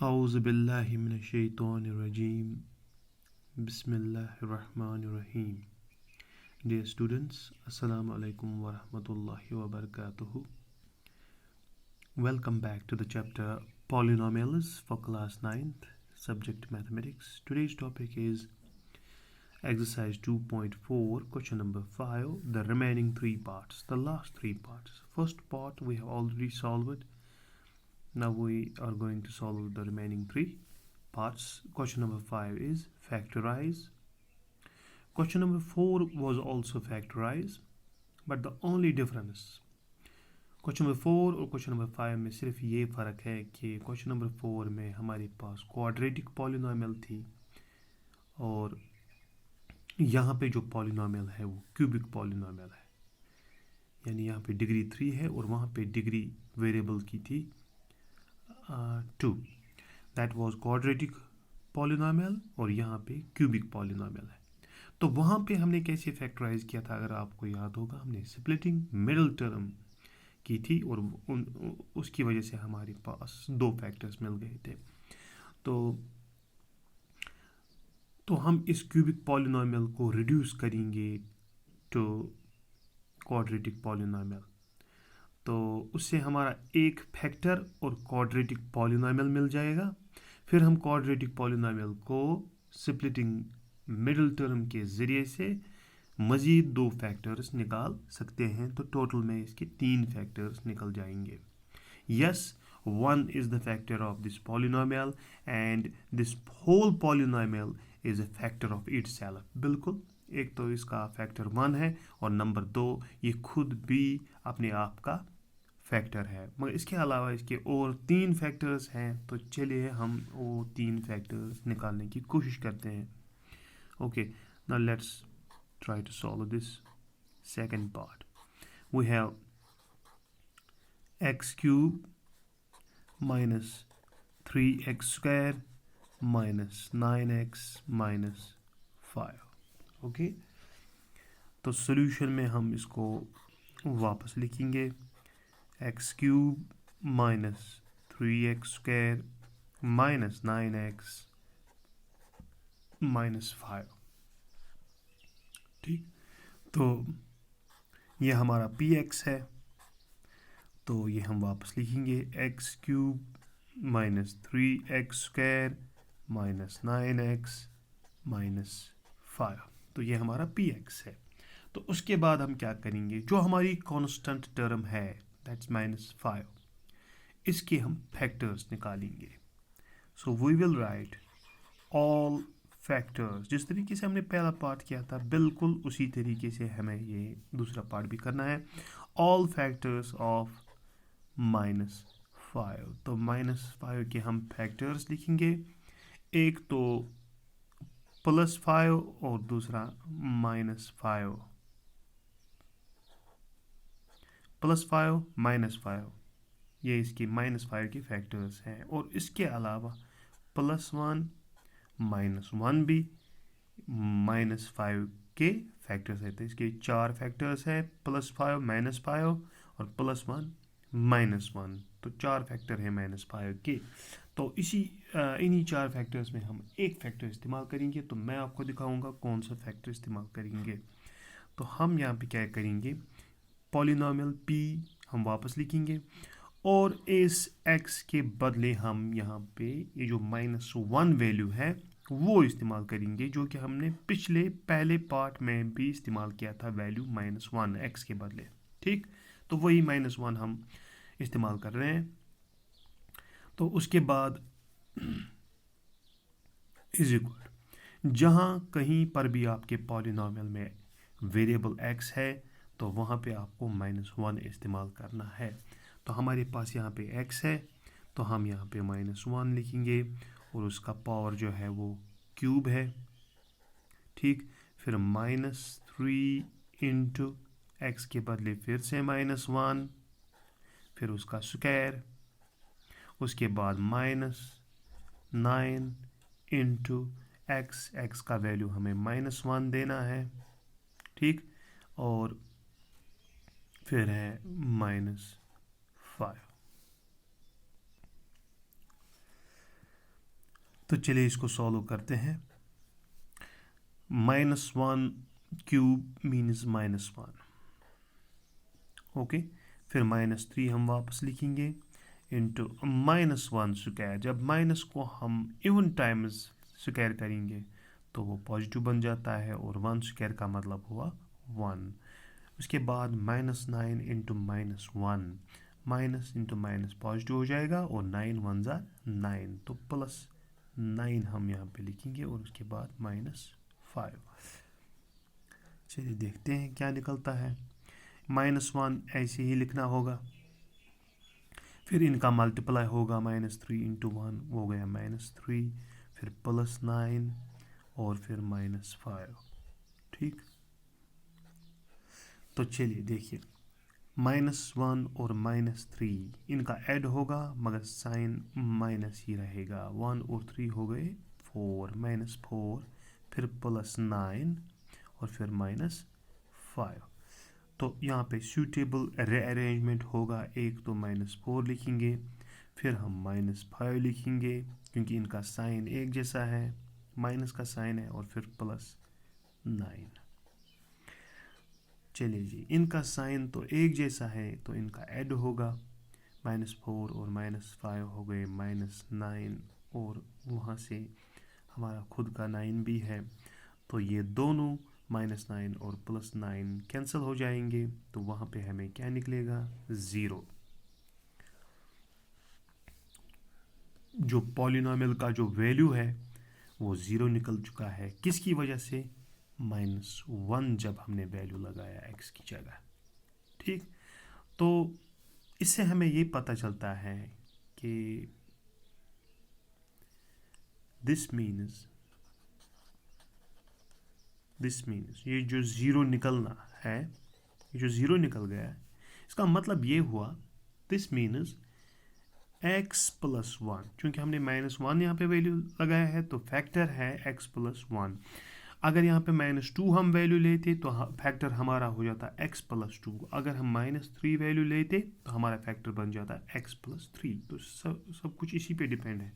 औज़ु बिल्लाहि मिनश्शैतानिर्रजीम बिस्मिल्लाहिर्रहमानिर्रहीम. Dear students, Assalamu alaikum wa rahmatullahi wa barakatuhu. Welcome back to the chapter Polynomials for class 9th, subject Mathematics. Today's topic is exercise 2.4, question number 5, the remaining three parts, the last three parts. First part we have already solved. Now we are going to solve the remaining three parts. Question number 5 is factorize. Question number 4 was also factorize, but the only difference question number 4 और question number 5 में सिर्फ ये फ़र्क है कि question number 4 में हमारे पास quadratic polynomial थी और यहाँ पे जो पॉलिनोमियल है वो क्यूबिक पॉलिनोमियल है, यानी यहाँ पे डिग्री 3 है और वहाँ पे डिग्री वेरिएबल की थी 2. दैट वाज क्वाड्रेटिक पॉलिनोमियल और यहाँ पे क्यूबिक पॉलिनोमियल है. तो वहाँ पे हमने कैसे फैक्टराइज किया था, अगर आपको याद होगा, हमने स्प्लिटिंग मिडिल टर्म की थी और उसकी वजह से हमारे पास दो फैक्टर्स मिल गए थे. तो हम इस क्यूबिक पॉलिनोमियल को रिड्यूस करेंगे टू क्वाड्रेटिक पॉलिनोमियल, तो उससे हमारा एक फैक्टर और क्वाड्रेटिक पॉलिनोमियल मिल जाएगा. फिर हम क्वाड्रेटिक पॉलिनोमियल को स्प्लिटिंग मिडिल टर्म के ज़रिए से मज़ीद दो फैक्टर्स निकाल सकते हैं. तो टोटल में इसके 3 फैक्टर्स निकल जाएंगे. Yes, 1 is the factor of this polynomial and this whole polynomial is a factor of itself. बिल्कुल, एक तो इसका फैक्टर 1 है और नंबर 2 ये खुद भी अपने आप का फैक्टर है. मगर इसके अलावा इसके और 3 फैक्टर्स हैं, तो चलिए हम वो 3 फैक्टर्स निकालने की कोशिश करते हैं. Okay, now let's try to solve this second part. We have x cube minus 3x square minus 9x minus 5. Okay, तो सॉल्यूशन में हम इसको वापस लिखेंगे. x cube minus 3x square minus 9x minus 5. ठीक, तो ये हमारा px है, तो ये हम वापस लिखेंगे x cube minus 3x square minus 9x minus 5. तो ये हमारा px है. तो उसके बाद हम क्या करेंगे, जो हमारी कांस्टेंट टर्म है दैट्स माइनस 5, इसके हम फैक्टर्स निकालेंगे. So we will write all factors. जिस तरीके से हमने पहला पार्ट किया था बिल्कुल उसी तरीके से हमें ये दूसरा पार्ट भी करना है. All factors of -5. तो -5 के हम फैक्टर्स लिखेंगे, एक तो +5 और दूसरा -5. +5 -5 ये इसके -5 के फैक्टर्स हैं. और इसके अलावा +1 -1 भी -5 के फैक्टर्स हैं. तो इसके 4 फैक्टर्स हैं, +5 -5 और +1 -1. तो 4 फैक्टर हैं -5 के. तो इन्हीं 4 फैक्टर्स में हम एक फैक्टर इस्तेमाल करेंगे. तो मैं आपको दिखाऊंगा कौन सा फैक्टर इस्तेमाल करेंगे. तो हम यहाँ पे क्या करेंगे, पॉलिनोमियल p हम वापस लिखेंगे और इस x के बदले हम यहाँ पे ये जो -1 वैल्यू है वो इस्तेमाल करेंगे, जो कि हमने पहले पार्ट में भी इस्तेमाल किया था, वैल्यू -1 x के बदले. ठीक, तो वही -1 हम इस्तेमाल कर रहे हैं. तो उसके बाद इज इक्वल, जहाँ कहीं पर भी आपके पॉलिनोमियल में वेरिएबल x है तो वहाँ पे आपको -1 इस्तेमाल करना है. तो हमारे पास यहाँ पे x है, तो हम यहाँ पे -1 लिखेंगे और उसका पावर जो है वो क्यूब है. ठीक, फिर -3 इंटू x के बदले फिर से -1, फिर उसका स्क्वायर, उसके बाद -9 इंटू x का वैल्यू हमें -1 देना है. ठीक, और फिर है -5. तो चलिए इसको सॉल्व करते हैं। -1 क्यूब मीन्स -1, ओके। फिर -3 हम वापस लिखेंगे इंटू -1 स्क्वायर। जब माइनस को हम इवन टाइम्स स्क्वायर करेंगे तो वो पॉजिटिव बन जाता है, और 1 स्क्वायर का मतलब हुआ 1। उसके बाद -9 into -1, minus into minus positive हो जाएगा, और 9 1 ज़ा 9, तो +9 हम यहाँ पे लिखेंगे, और उसके बाद -5। चलिए देखते हैं क्या निकलता है। -1 ऐसे ही लिखना होगा, फिर इनका मल्टीप्लाई होगा, -3 इंटू 1 हो गया -3, फिर +9 और फिर -5, ठीक। तो चलिए देखिए, -1 और -3 इनका ऐड होगा, मगर साइन माइनस ही रहेगा। 1 और 3 हो गए 4, -4, फिर +9 और फिर -5। तो यहाँ पे सूटेबल रीअरेंजमेंट होगा। एक तो -4 लिखेंगे, फिर हम -5 लिखेंगे, क्योंकि इनका साइन एक जैसा है, माइनस का साइन है, और फिर +9। चलिए जी, इनका साइन तो एक जैसा है, तो इनका ऐड होगा। -4 और -5 हो गए -9, और वहाँ से हमारा खुद का 9 भी है, तो ये दोनों -9 और +9 कैंसिल हो जाएंगे, तो वहाँ पे हमें क्या निकलेगा, 0। जो पॉलिनॉमियल का जो वैल्यू है वो 0 निकल चुका है। किसकी वजह से, -1 जब हमने वैल्यू लगाया x की जगह, ठीक। तो इससे हमें ये पता चलता है कि दिस मीन्स ये जो 0 निकलना है, ये जो 0 निकल गया है, इसका मतलब ये हुआ, दिस मीन्स x + 1, क्योंकि हमने -1 यहाँ पे वैल्यू लगाया है, तो फैक्टर है x + 1। अगर यहाँ पे -2 हम वैल्यू लेते तो फैक्टर हमारा हो जाता x + 2। अगर हम -3 वैल्यू लेते तो हमारा फैक्टर बन जाता x + 3। तो सब कुछ इसी पे डिपेंड है।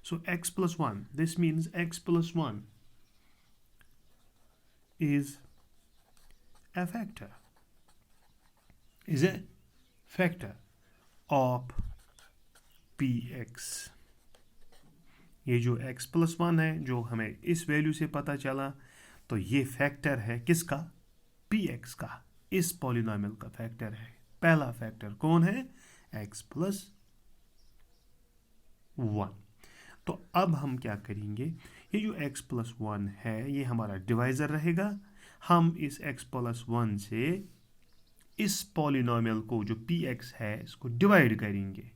सो x + 1, this means x + 1 is a factor of px। ये जो x + 1 है, जो हमें इस वैल्यू से पता चला, तो ये फैक्टर है किसका, px का। इस पॉलिनॉमियल का फैक्टर है। पहला फैक्टर कौन है, x + 1। तो अब हम क्या करेंगे, ये जो x + 1 है ये हमारा डिवाइज़र रहेगा। हम इस x + 1 से इस पॉलिनॉमियल को जो px है इसको डिवाइड करेंगे,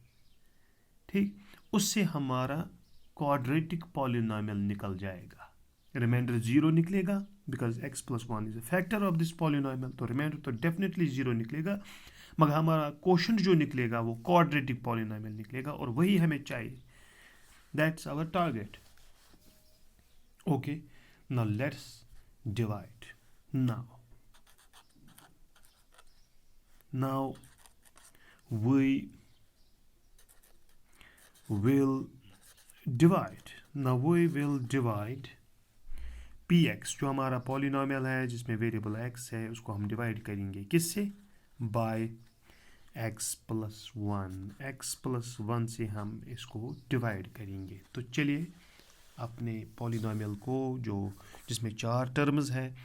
ठीक। उससे हमारा क्वाड्रेटिक पॉलिनॉमियल निकल जाएगा। रिमाइंडर 0 निकलेगा, because x + 1 is a factor of this polynomial, तो रिमाइंडर तो डेफिनेटली 0 निकलेगा, मगर हमारा क्वोशंट जो निकलेगा वो क्वाड्रेटिक पॉलिनॉमियल निकलेगा, और वही हमें चाहिए। That's our target. Okay, now let's divide. now we will divide px, जो हमारा पॉलिनॉमियल है जिसमें वेरिएबल x है, उसको हम डिवाइड करेंगे किससे, बाय x + 1। x + 1 से हम इसको डिवाइड करेंगे। तो चलिए अपने पॉलिनॉमियल को जो जिसमें 4 टर्म्स है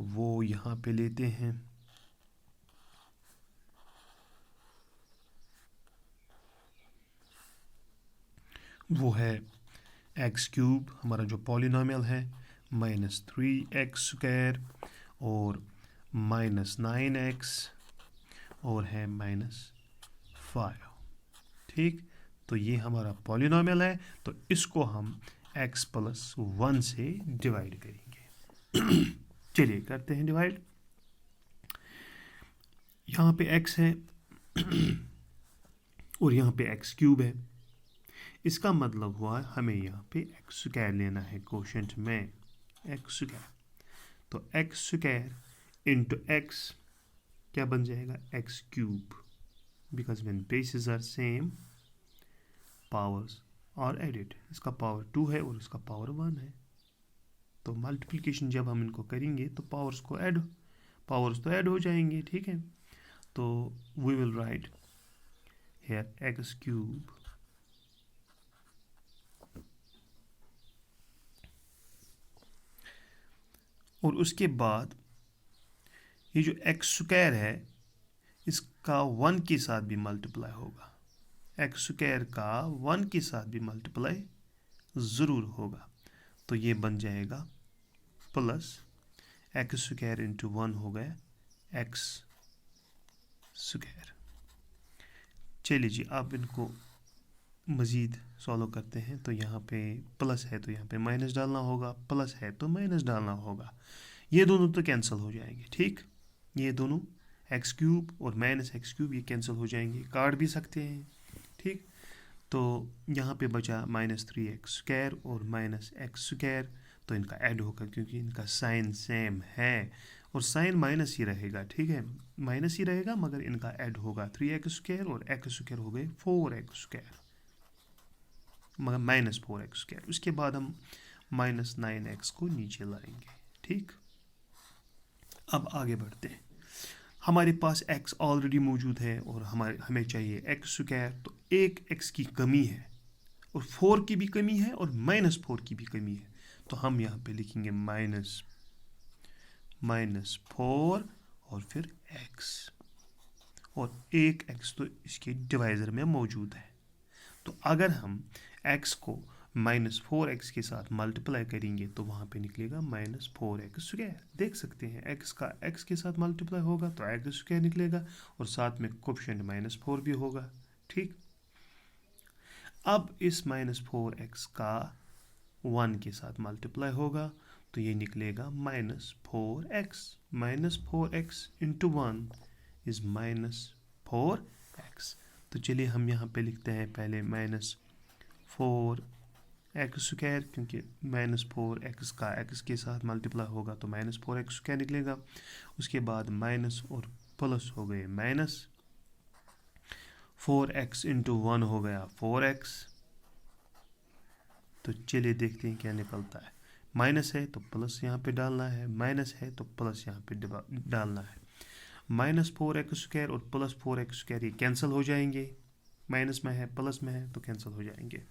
वो यहाँ पे लेते हैं। वो है x³ हमारा जो पॉलिनॉमियल है, -3x² और -9x और है -5, ठीक। तो ये हमारा पॉलिनॉमियल है, तो इसको हम x + 1 से डिवाइड करेंगे। चलिए करते हैं डिवाइड। यहाँ पे x है और यहाँ पे x³ है। इसका मतलब हुआ हमें यहाँ पे x² लेना है क्वोशंट में, x²। तो x² इंटू x क्या बन जाएगा, x³, because when basis are same powers और एडिड। इसका पावर 2 है और इसका पावर 1 है। तो मल्टीप्लिकेशन जब हम इनको करेंगे तो पावर्स तो ऐड हो जाएंगे, ठीक है। तो we will write here x cube और उसके बाद ये जो एक्स स्क्वायर है इसका 1 के साथ भी मल्टीप्लाई होगा। एक्स स्क्वायर का 1 के साथ भी मल्टीप्लाई ज़रूर होगा। तो ये बन जाएगा प्लस एक्स स्क्वायर इंटू 1 हो गया एक्स स्क्वायर। चलिए जी, आप इनको मज़ीद सॉल्व करते हैं। तो यहाँ पे प्लस है तो यहाँ पे माइनस डालना होगा, प्लस है तो माइनस डालना होगा। ये दोनों तो कैंसिल हो जाएंगे, ठीक। ये दोनों एक्स क्यूब और माइनस एक्स क्यूब ये कैंसिल हो जाएंगे, काट भी सकते हैं, ठीक। तो यहाँ पे बचा -3x² और -x²। तो इनका ऐड होगा क्योंकि इनका साइन सेम है और साइन माइनस ही रहेगा, ठीक है, माइनस ही रहेगा, मगर इनका ऐड होगा। 3x² और x² हो गए 4x², मगर -4x²। उसके बाद हम -9x को नीचे लाएंगे, ठीक। अब आगे बढ़ते हैं। हमारे पास x ऑलरेडी मौजूद है और हमें चाहिए x²। तो एक x की कमी है और 4 की भी कमी है और -4 की भी कमी है। तो हम यहाँ पे लिखेंगे -4 और फिर x, और एक x तो इसके डिवाइज़र में मौजूद है। तो अगर हम x को -4x के साथ मल्टीप्लाई करेंगे तो वहाँ पे निकलेगा -4x²। देख सकते हैं x का x के साथ मल्टीप्लाई होगा तो x² निकलेगा और साथ में कोफिशिएंट -4 भी होगा, ठीक। अब इस -4x का 1 के साथ मल्टीप्लाई होगा तो ये निकलेगा -4x। -4x into 1 is -4x। तो चलिए हम यहाँ पे लिखते हैं पहले -4x², क्योंकि -4x का x के साथ मल्टीप्लाई होगा तो -4x² निकलेगा। उसके बाद माइनस और प्लस हो गए माइनस, 4x इंटू 1 हो गया 4x। तो चलिए देखते हैं क्या निकलता है। माइनस है तो प्लस यहाँ पे डालना है, माइनस है तो प्लस यहाँ पे डालना है। -4x² और +4x² ये कैंसिल हो जाएंगे, माइनस में है प्लस में है तो कैंसिल हो जाएंगे।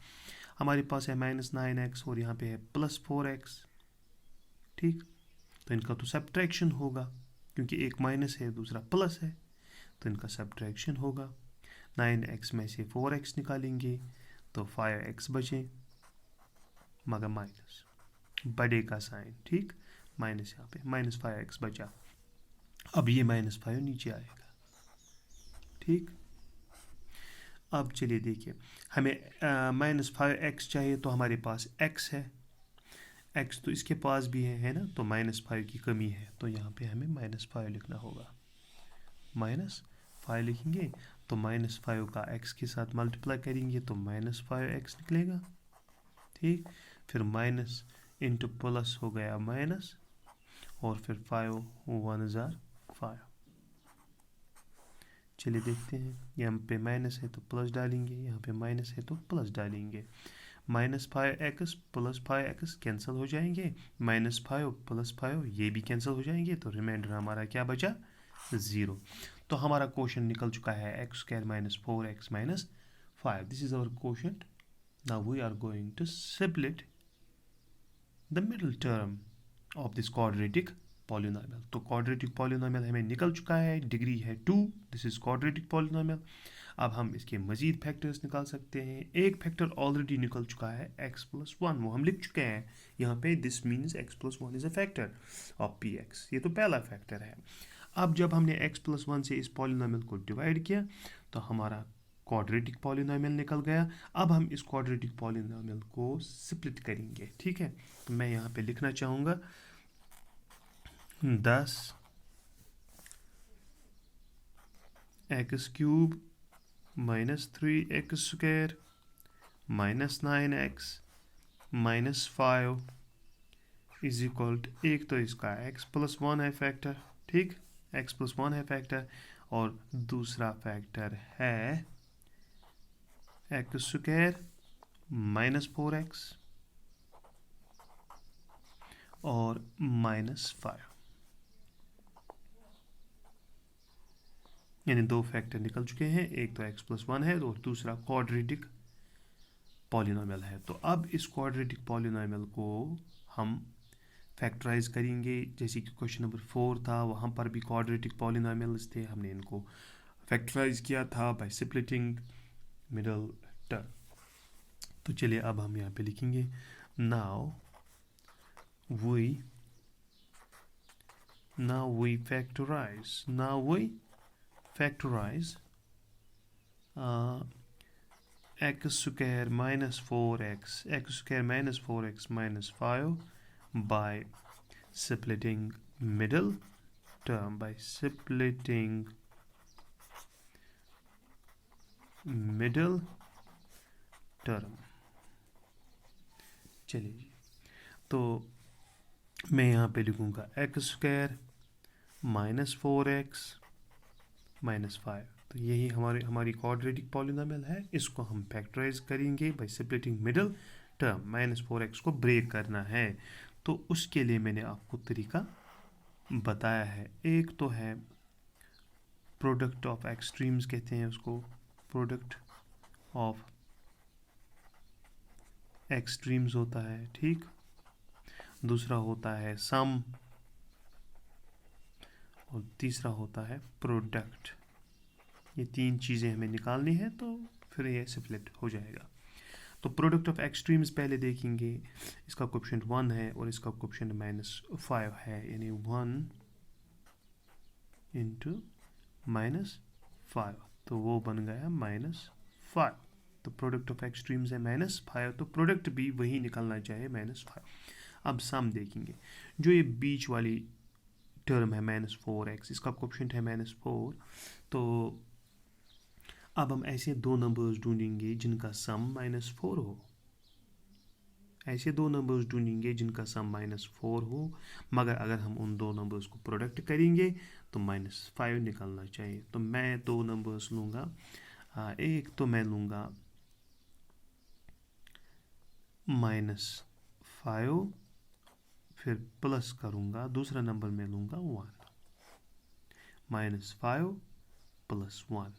हमारे पास है -9x और यहाँ पे है +4x, ठीक। तो इनका तो सब्ट्रैक्शन होगा क्योंकि एक माइनस है दूसरा प्लस है, तो इनका सब्ट्रैक्शन होगा। 9x में से 4x निकालेंगे तो 5x बचे, मगर माइनस बड़े का साइन, ठीक, माइनस यहाँ पे -5x बचा। अब ये -5 नीचे आएगा, ठीक। अब चलिए देखिए, हमें -5x चाहिए तो हमारे पास x है, x तो इसके पास भी है ना, तो -5 की कमी है तो यहाँ पे हमें -5 लिखना होगा। -5 लिखेंगे तो -5 का x के साथ मल्टीप्लाई करेंगे तो -5x निकलेगा, ठीक। फिर माइनस इंटू प्लस हो गया माइनस और फिर 5 1 जार 5। चलिए देखते हैं, यहाँ पे माइनस है तो प्लस डालेंगे, यहाँ पे माइनस है तो प्लस डालेंगे। -5x + 5x कैंसिल हो जाएंगे, -5 + 5 ये भी कैंसिल हो जाएंगे, तो रिमाइंडर हमारा क्या बचा 0। तो हमारा क्वेश्चन निकल चुका है x² - 4x - 5। This is our question. Now we are going to split the middle term of this quadratic polynomial. तो क्वाड्रेटिक पॉलिनोमियल हमें निकल चुका है, डिग्री है 2। This is quadratic polynomial. अब हम इसके मजीद फैक्टर्स निकाल सकते हैं। एक फैक्टर ऑलरेडी निकल चुका है x + 1, वो हम लिख चुके हैं यहाँ पे। This means x + 1 is a factor of px। ये तो पहला फैक्टर है। अब जब हमने x + 1 से इस पॉलिनोमियल को डिवाइड किया तो हमारा क्वाड्रेटिक पॉलिनोमियल निकल गया। अब हम इस क्वाड्रेटिक पॉलिनोमियल को स्प्लिट करेंगे, ठीक है। तो मैं यहाँ पे लिखना चाहूँगा 10 x³ - 3x² - 9x - 5 is equal to, एक तो इसका x + 1 है फैक्टर, ठीक, x + 1 है फैक्टर, और दूसरा फैक्टर है x² -4x और -5, यानी दो फैक्टर निकल चुके हैं। एक तो x+1 है और दूसरा क्वाड्रेटिक पॉलिनोमियल है। तो अब इस क्वाड्रेटिक पॉलिनोमियल को हम फैक्टराइज करेंगे। जैसे कि क्वेश्चन नंबर 4 था, वहाँ पर भी क्वाड्रेटिक पॉलिनोमियल्स थे, हमने इनको फैक्टराइज किया था बाय स्प्लिटिंग मिडल टर्म। तो चलिए अब हम यहाँ पे लिखेंगे now we factorize x square minus 4x minus 5 by splitting middle term, चलिए जी, तो मैं यहाँ पे लिखूँगा x² minus 4x minus 5। तो यही हमारी क्वाड्रेटिक पॉलिनोमियल है। इसको हम फैक्टराइज करेंगे by splitting middle term. -4x को ब्रेक करना है, तो उसके लिए मैंने आपको तरीका बताया है। एक तो है प्रोडक्ट ऑफ एक्सट्रीम्स, कहते हैं उसको, प्रोडक्ट ऑफ एक्सट्रीम्स होता है, ठीक। दूसरा होता है सम और तीसरा होता है प्रोडक्ट। ये तीन चीज़ें हमें निकालनी है, तो फिर ये स्प्लिट हो जाएगा। तो प्रोडक्ट ऑफ एक्सट्रीम्स पहले देखेंगे। इसका कोएफिशिएंट 1 है और इसका कोएफिशिएंट -5 है, यानी 1 × -5, तो वो बन गया -5। तो प्रोडक्ट ऑफ एक्सट्रीम्स है -5, तो प्रोडक्ट भी वही निकलना चाहिए -5। अब सम देखेंगे। जो ये बीच वाली टर्म है -4x, इसका कोएफिशिएंट है -4। तो अब हम ऐसे दो नंबर्स ढूंढेंगे जिनका सम -4 हो। ऐसे दो नंबर्स ढूंढेंगे जिनका सम -4 हो, मगर अगर हम उन दो नंबर्स को प्रोडक्ट करेंगे तो -5 निकलना चाहिए। तो मैं दो नंबर्स लूँगा। एक तो मैं लूँगा -5, फिर प्लस करूँगा, दूसरा नंबर मैं लूँगा 1। -5 + 1।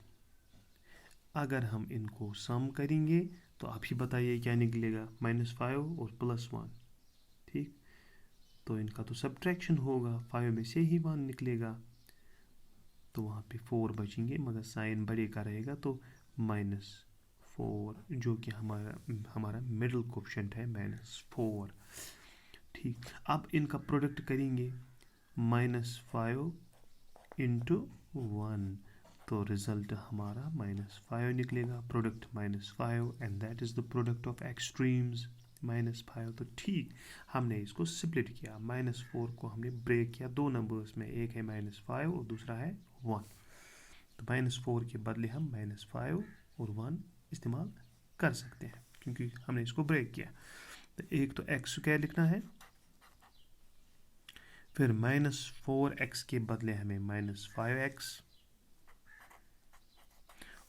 अगर हम इनको सम करेंगे तो आप ही बताइए क्या निकलेगा, -5 और +1, ठीक। तो इनका तो सब्ट्रैक्शन होगा, 5 में से ही 1 निकलेगा, तो वहाँ पे 4 बचेंगे, मगर साइन बड़े का रहेगा, तो -4, जो कि हमारा मिडिल कोएफिशिएंट है -4, ठीक। अब इनका प्रोडक्ट करेंगे, -5 × 1, तो रिजल्ट हमारा -5 निकलेगा। Product -5 and that is the product of extremes -5। तो ठीक, हमने इसको स्प्लिट किया, -4 को हमने ब्रेक किया दो नंबर्स में, एक है -5 और दूसरा है 1। तो -4 के बदले हम -5 और 1 इस्तेमाल कर सकते हैं, क्योंकि हमने इसको ब्रेक किया। तो एक तो x² लिखना है, फिर -4x के बदले हमें -5x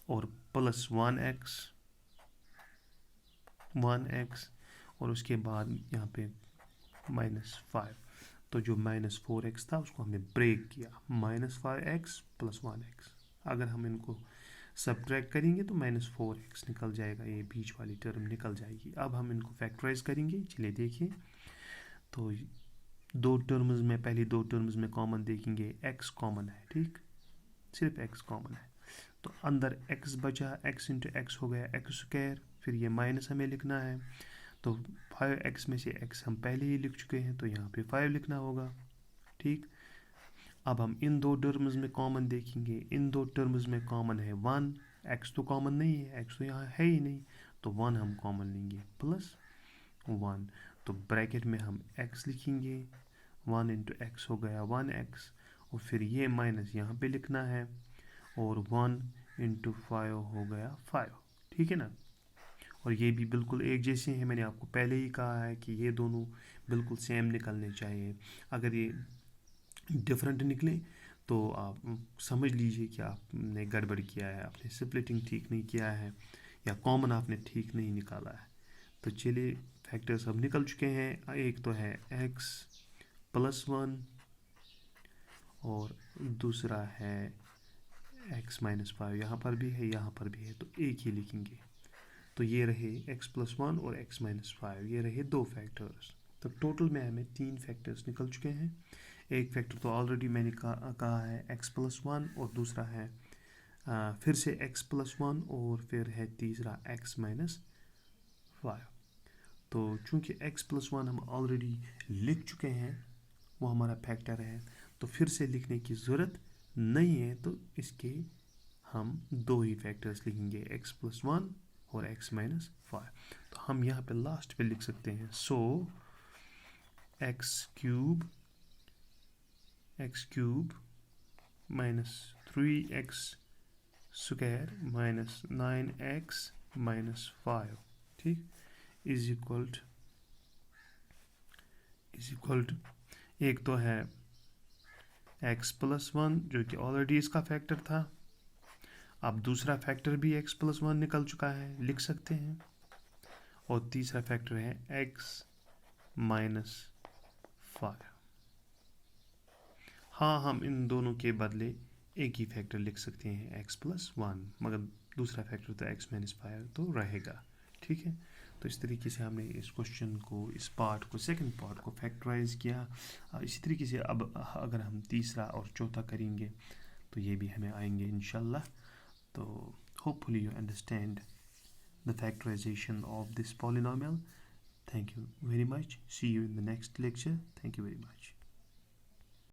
और +1x, और उसके बाद यहाँ पे -5। तो जो -4x था उसको हमने ब्रेक किया, -5x + 1x। अगर हम इनको सब्ट्रैक्ट करेंगे तो -4x निकल जाएगा, ये बीच वाली टर्म निकल जाएगी। अब हम इनको फैक्टराइज करेंगे। चलिए देखिए, तो दो टर्म्स में, पहली दो टर्म्स में कॉमन देखेंगे, x कॉमन है, ठीक, सिर्फ x कॉमन है। तो अंदर x बचा, x × x हो गया x², फिर ये माइनस हमें लिखना है, तो 5x में से x हम पहले ही लिख चुके हैं, तो यहाँ पे 5 लिखना होगा, ठीक। अब हम इन दो टर्म्स में कॉमन देखेंगे। इन दो टर्म्स में कॉमन है 1, x तो कॉमन नहीं है, x तो यहाँ है ही नहीं, तो 1 हम कॉमन लेंगे, +1। तो ब्रैकेट में हम x लिखेंगे, 1 × x हो गया 1x, और फिर ये माइनस यहाँ पे लिखना है, और 1 × 5 हो गया 5, ठीक है ना। और ये भी बिल्कुल एक जैसे हैं, मैंने आपको पहले ही कहा है कि ये दोनों बिल्कुल सेम निकलने चाहिए। अगर ये डिफरेंट निकले तो आप समझ लीजिए कि आपने गड़बड़ किया है, आपने स्प्लिटिंग ठीक नहीं किया है, या कॉमन आपने ठीक नहीं निकाला है। तो चलिए फैक्टर्स अब निकल चुके हैं। एक तो है x+1 और दूसरा है x-5। यहाँ पर भी है, यहाँ पर भी है, तो एक ही लिखेंगे। तो ये रहे x+1 और x-5, ये रहे दो फैक्टर्स। तो टोटल में हमें 3 फैक्टर्स निकल चुके हैं। एक फैक्टर तो ऑलरेडी मैंने कहा है x+1, और दूसरा है फिर से x+1, और फिर है तीसरा x-5। तो चूंकि x+1 हम ऑलरेडी लिख चुके हैं, वो हमारा फैक्टर है, तो फिर से लिखने की ज़रूरत नहीं है। तो इसके हम दो ही फैक्टर्स लिखेंगे, x+1 और x-5। तो हम यहाँ पे लास्ट पे लिख सकते हैं, सो x³ minus 3x² minus 9x-5, ठीक, इज इक्वल टू एक तो है x+1 जो कि ऑलरेडी इसका फैक्टर था। अब दूसरा फैक्टर भी x+1 निकल चुका है, लिख सकते हैं। और तीसरा फैक्टर है x-5। हाँ, हम इन दोनों के बदले एक ही फैक्टर लिख सकते हैं x+1, मगर दूसरा फैक्टर तो x-5 तो रहेगा, ठीक है। तो इस तरीके से हमने इस क्वेश्चन को, इस पार्ट को, सेकंड पार्ट को फैक्टराइज किया। इसी तरीके से अब अगर हम तीसरा और चौथा करेंगे तो ये भी हमें आएंगे इंशाल्लाह। तो hopefully you understand the factorization of this polynomial. Thank you very much. See you in the next lecture. Thank you very much.